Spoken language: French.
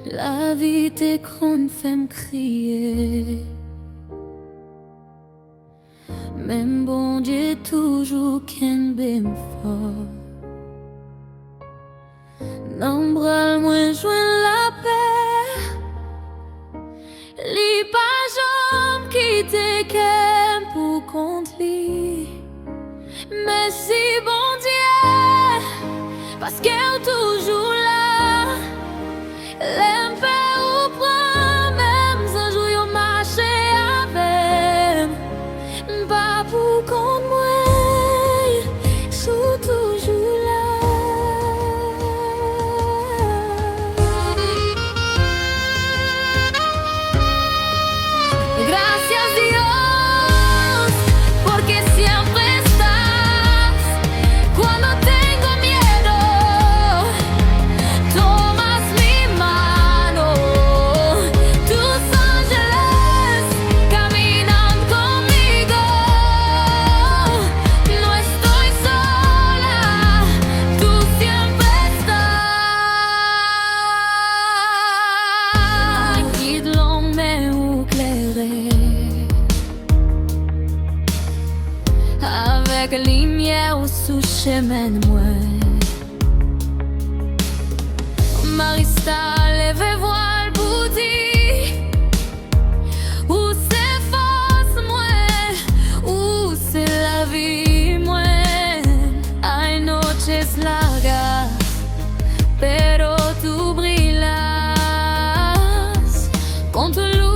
La vie t'écran fait me crier. Même bon Dieu toujours qu'un bim fort. N'embral moins joindre la paix. Li pas jambe qui t'équem pour compte li. Merci bon Dieu, parce qu'elle toujours là. L'aime fait ou prend même sans jouer au marché avec. Pas pour compte moi, sous toujours là. Gracias Dios, porque siempre estás cuando tengo miedo. Tomas mi mano, tus ángeles caminan conmigo. No estoy sola, tú siempre estás. Guide-le ou clairer avec lumière sous chemin de moi. Marista lève voile bouti. Où c'est force moi, où c'est la vie moi. Hay noches largas, pero tú brillas con tu luz.